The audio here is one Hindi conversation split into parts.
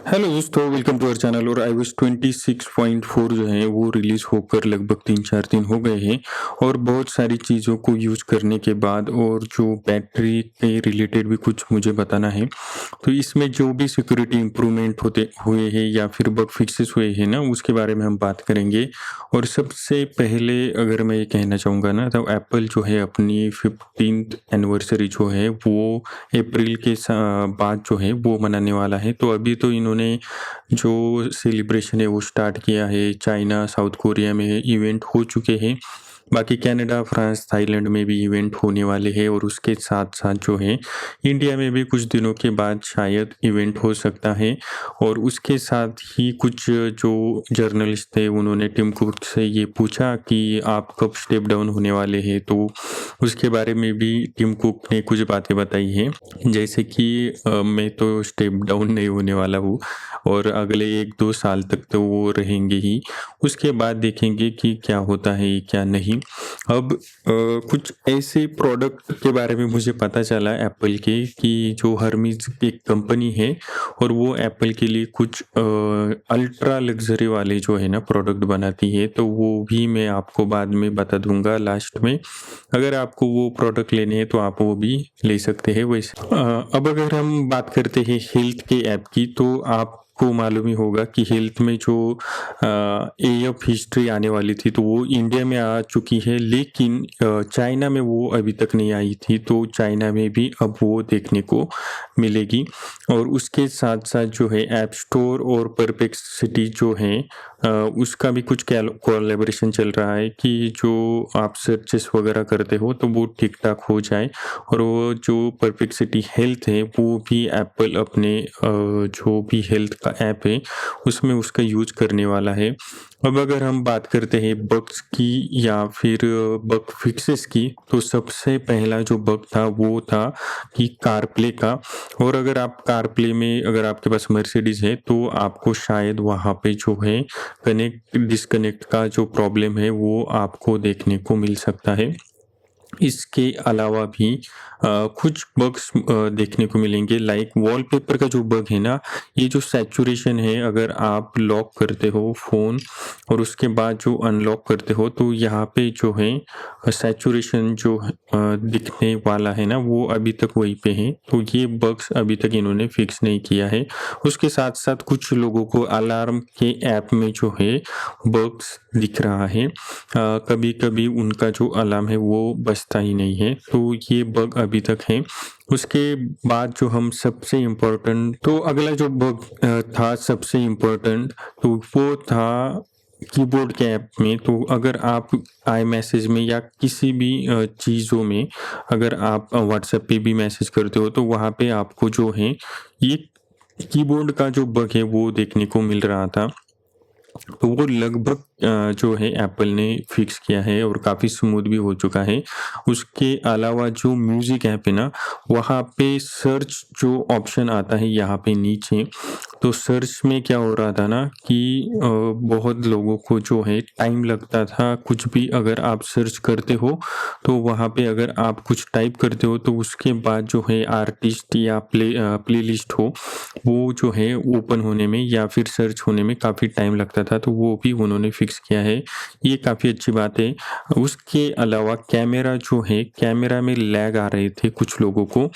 हेलो दोस्तों, वेलकम टू अवर चैनल। और iOS 26.4 जो है वो रिलीज़ होकर लगभग 3-4 दिन हो गए हैं। और बहुत सारी चीज़ों को यूज़ करने के बाद और जो बैटरी के रिलेटेड भी कुछ मुझे बताना है। तो इसमें जो भी सिक्योरिटी इम्प्रूवमेंट होते हुए हैं या फिर बग फिक्सेस हुए हैं ना, उसके बारे में हम बात करेंगे। और सबसे पहले अगर मैं ये कहना चाहूँगा ना, तो एप्पल जो है अपनी 15th एनिवर्सरी जो है वो अप्रैल के बाद जो है वो मनाने वाला है। तो अभी तो इन्होंने जो सेलिब्रेशन है वो स्टार्ट किया है। चाइना, साउथ कोरिया में इवेंट हो चुके हैं। बाकी कनाडा, फ्रांस, थाईलैंड में भी इवेंट होने वाले हैं। और उसके साथ-साथ जो है इंडिया में भी कुछ दिनों के बाद शायद इवेंट हो सकता है। और उसके साथ ही कुछ जो जर्नलिस्ट थे उन्होंने टिम कुक से ये पूछा कि आप कब स्टेप डाउन होने वाले हैं, तो उसके बारे में भी टिम कुक ने कुछ बातें बताई हैं। जैसे कि मैं तो स्टेप डाउन नहीं होने वाला हूँ और अगले 1-2 साल तक तो वो रहेंगे ही। उसके बाद देखेंगे कि क्या होता है, क्या नहीं। अब कुछ ऐसे प्रोडक्ट के बारे में मुझे पता चला एप्पल के कि जो हर्मीज़ एक कंपनी है और वो एप्पल के लिए कुछ अल्ट्रा लग्ज़री वाले जो है ना प्रोडक्ट बनाती है, तो वो भी मैं आपको बाद में बता दूँगा लास्ट में। अगर आपको वो प्रोडक्ट लेने हैं तो आप वो भी ले सकते हैं वैसे। अब अगर हम बात करते हैं हेल्थ के ऐप की, तो आपको मालूम ही होगा कि हेल्थ में जो एएफ हिस्ट्री आने वाली थी तो वो इंडिया में आ चुकी है, लेकिन चाइना में वो अभी तक नहीं आई थी। तो चाइना में भी अब वो देखने को मिलेगी। और उसके साथ-साथ जो है ऐप स्टोर और परप्लेक्सिटी जो है उसका भी कुछ कोलैबोरेशन चल रहा है कि जो आप सर्चेस वगैरह करते हो तो वो ठीक-ठाक हो जाए। और वो जो परप्लेक्सिटी हेल्थ है वो भी एप्पल अपने जो भी हेल्थ का ऐप है उसमें उसका यूज़ करने वाला है। अब अगर हम बात करते हैं बग्स की या फिर बग फिक्सेस की, तो सबसे पहला जो बग था वो था कि कारप्ले का। और अगर आप कारप्ले में अगर आपके पास मर्सिडीज़ है तो आपको शायद वहाँ पे जो है कनेक्ट डिस्कनेक्ट का जो प्रॉब्लम है वो आपको देखने को मिल सकता है। इसके अलावा भी कुछ बग्स देखने को मिलेंगे, लाइक वॉलपेपर का जो बग है ना, ये जो सैचुरेशन है अगर आप लॉक करते हो फ़ोन और उसके बाद जो अनलॉक करते हो तो यहाँ पे जो है सैचुरेशन जो दिखने वाला है ना वो अभी तक वहीं पे है। तो ये बग्स अभी तक इन्होंने फिक्स नहीं किया है। उसके साथ-साथ कुछ लोगों को अलार्म के ऐप में जो है बग्स दिख रहा है। कभी-कभी उनका जो अलार्म है वो बजता ही नहीं है, तो ये बग अभी तक है। उसके बाद जो हम सबसे इम्पोर्टेंट, तो अगला जो बग था सबसे इम्पोर्टेंट, तो वो था कीबोर्ड के ऐप में। तो अगर आप iMessage में या किसी भी चीज़ों में अगर आप व्हाट्सएप पे भी मैसेज करते हो तो वहाँ पे आपको जो है ये कीबोर्ड का जो बग है वो देखने को मिल रहा था। तो वो लगभग जो है एप्पल ने फिक्स किया है और काफ़ी स्मूथ भी हो चुका है। उसके अलावा जो म्यूज़िक ऐप है ना, वहाँ पे सर्च जो ऑप्शन आता है यहाँ पे नीचे, तो सर्च में क्या हो रहा था ना कि बहुत लोगों को जो है टाइम लगता था। कुछ भी अगर आप सर्च करते हो, तो वहाँ पे अगर आप कुछ टाइप करते हो तो उसके बाद जो है आर्टिस्ट या प्लेलिस्ट हो, वो जो है ओपन होने में या फिर सर्च होने में काफ़ी टाइम लगता था, तो वो भी उन्होंने फिक्स किया है। ये काफ़ी अच्छी बात है। उसके अलावा कैमरा जो है, कैमरा में लैग आ रहे थे कुछ लोगों को।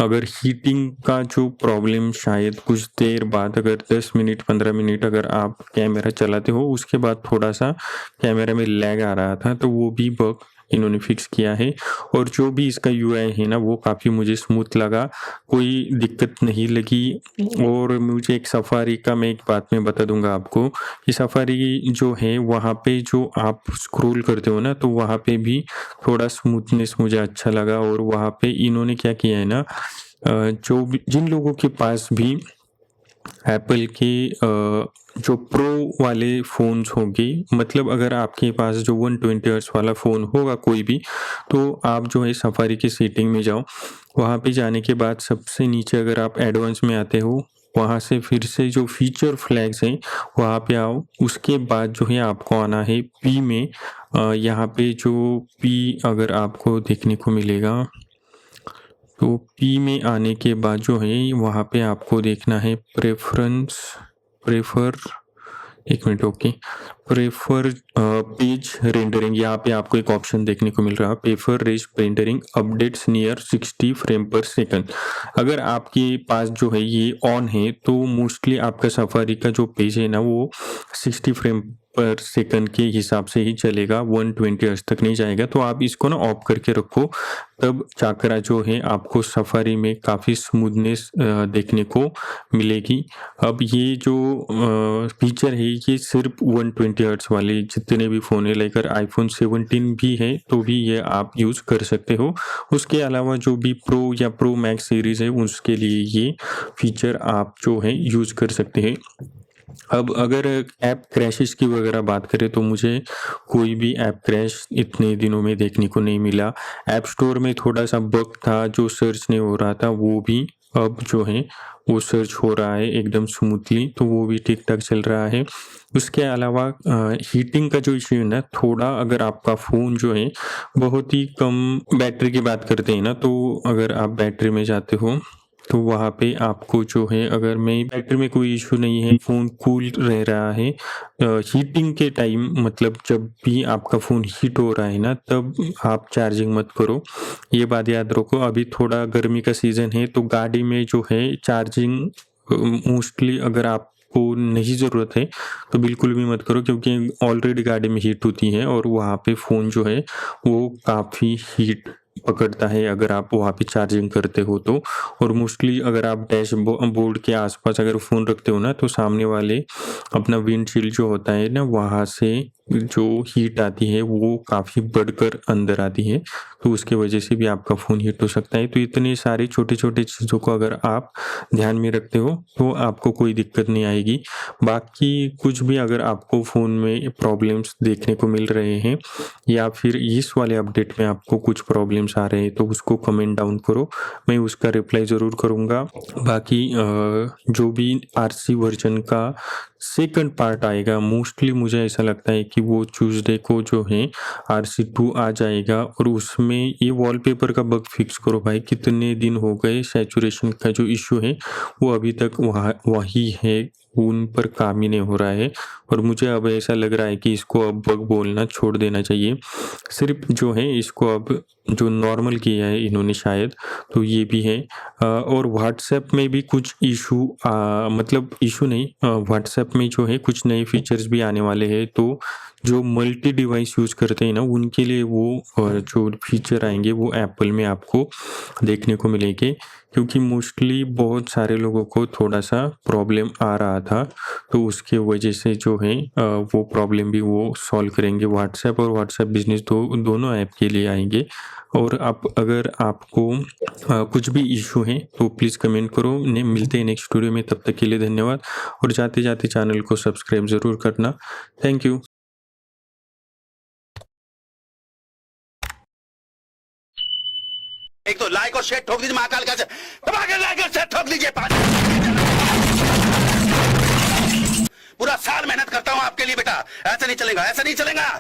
अगर हीटिंग का जो प्रॉब्लम शायद कुछ देर बाद अगर 10 मिनट 15 मिनट अगर आप कैमरा चलाते हो उसके बाद थोड़ा-सा कैमरा में लैग आ रहा था, तो वो भी बग इन्होंने फिक्स किया है। और जो भी इसका यूआई है ना वो काफ़ी मुझे स्मूथ लगा, कोई दिक्कत नहीं लगी। और मुझे एक सफारी का मैं एक बात मैं बता दूँगा आपको कि सफारी जो है वहाँ पे जो आप स्क्रॉल करते हो ना तो वहाँ पे भी थोड़ा स्मूथनेस मुझे अच्छा लगा। और वहाँ पे इन्होंने क्या किया है ना, जो भी जिन लोगों के पास भी एप्पल के जो प्रो वाले फ़ोन्स होंगे, मतलब अगर आपके पास जो 120 हर्ट्ज़ वाला फ़ोन होगा कोई भी, तो आप जो है सफारी की सेटिंग में जाओ। वहाँ पे जाने के बाद सबसे नीचे अगर आप एडवांस में आते हो, वहाँ से फिर से जो फीचर फ्लैग्स हैं, वहाँ पे आओ। उसके बाद जो है आपको आना है पी में। यहाँ पे जो पी अगर आपको देखने को मिलेगा, तो पी में आने के बाद जो है वहाँ पे आपको देखना है प्रेफर पेज रेंडरिंग। यहाँ पे आपको एक ऑप्शन देखने को मिल रहा है, prefer raise rendering updates near 60 frame per second. अगर आपके पास जो है ये ऑन है तो मोस्टली आपका सफारी का जो पेज है ना वो 60 फ्रेम पर सेकंड के हिसाब से ही चलेगा, 120 हर्ट्ज तक नहीं जाएगा। तो आप इसको ना ऑफ करके रखो, तब चाकरा जो है आपको सफारी में काफ़ी स्मूथनेस देखने को मिलेगी। अब ये जो फीचर है ये सिर्फ 120 हर्ट्ज वाले जितने भी फ़ोन है, लाइक आईफोन 17 भी है तो भी ये आप यूज़ कर सकते हो। उसके अलावा जो भी प्रो या प्रो मैक्स सीरीज़ है उसके लिए ये फीचर आप जो है यूज़ कर सकते हैं। अब अगर ऐप क्रैशेस की वगैरह बात करें तो मुझे कोई भी ऐप क्रैश इतने दिनों में देखने को नहीं मिला। ऐप स्टोर में थोड़ा सा बग था, जो सर्च नहीं हो रहा था वो भी अब जो है वो सर्च हो रहा है एकदम स्मूथली, तो वो भी ठीक ठाक चल रहा है। उसके अलावा हीटिंग का जो इशू है ना, थोड़ा अगर आपका फ़ोन जो है बहुत ही कम बैटरी की बात करते हैं ना, तो अगर आप बैटरी में जाते हो तो वहाँ पे आपको जो है, अगर मैं बैटरी में कोई इशू नहीं है, फ़ोन कूल रह रहा है, हीटिंग के टाइम मतलब जब भी आपका फ़ोन हीट हो रहा है ना तब आप चार्जिंग मत करो, ये बात याद रखो। अभी थोड़ा गर्मी का सीज़न है तो गाड़ी में जो है चार्जिंग मोस्टली अगर आपको नहीं ज़रूरत है तो बिल्कुल भी मत करो, क्योंकि ऑलरेडी गाड़ी में हीट होती है और वहाँ पे फ़ोन जो है वो काफ़ी हीट पकड़ता है अगर आप वहाँ पे चार्जिंग करते हो तो। और मोस्टली अगर आप बोर्ड के आसपास अगर फ़ोन रखते हो ना तो सामने वाले अपना विंडशील्ड जो होता है ना वहाँ से जो हीट आती है वो काफ़ी बढ़कर अंदर आती है, तो उसके वजह से भी आपका फ़ोन हीट हो सकता है। तो इतने सारे छोटे छोटे चीज़ों को अगर आप ध्यान में रखते हो तो आपको कोई दिक्कत नहीं आएगी। बाकी कुछ भी अगर आपको फ़ोन में प्रॉब्लम्स देखने को मिल रहे हैं या फिर इस वाले अपडेट में आपको कुछ प्रॉब्लम्स आ रहे हैं तो उसको कमेंट डाउन करो, मैं उसका रिप्लाई ज़रूर करूँगा। बाकी जो भी आरसी वर्जन का सेकंड पार्ट आएगा मोस्टली मुझे ऐसा लगता है कि वो ट्यूसडे को जो है RC2 आ जाएगा, और उसमें ये वॉलपेपर का बग फिक्स करो भाई। कितने दिन हो गए, सैचुरेशन का जो इशू है वो अभी तक वही है, उन पर काम ही नहीं हो रहा है। और मुझे अब ऐसा लग रहा है कि इसको अब बग बोलना छोड़ देना चाहिए, सिर्फ जो है इसको अब जो नॉर्मल किया है इन्होंने शायद, तो ये भी है। और व्हाट्सएप में भी कुछ इशू मतलब इशू नहीं, व्हाट्सएप में जो है कुछ नए फीचर्स भी आने वाले हैं, तो जो मल्टी डिवाइस यूज़ करते हैं ना उनके लिए वो जो फीचर आएंगे वो एप्पल में आपको देखने को मिलेंगे, क्योंकि मोस्टली बहुत सारे लोगों को थोड़ा सा प्रॉब्लम आ रहा था, तो उसके वजह से जो है वो प्रॉब्लम भी वो सॉल्व करेंगे। व्हाट्सएप और व्हाट्सएप बिजनेस दोनों ऐप के लिए आएंगे। और आप अगर आपको कुछ भी इशू है तो प्लीज़ कमेंट करो। मिलते हैं नेक्स्ट वीडियो में, तब तक के लिए धन्यवाद। और जाते जाते चैनल को सब्सक्राइब ज़रूर करना। Thank you. एक तो लाइक और शेयर ठोक दीजिए, महाकाल का लाइक और शेयर ठोक दीजिए। पूरा साल मेहनत करता हूं आपके लिए बेटा, ऐसा नहीं चलेगा, ऐसा नहीं चलेगा।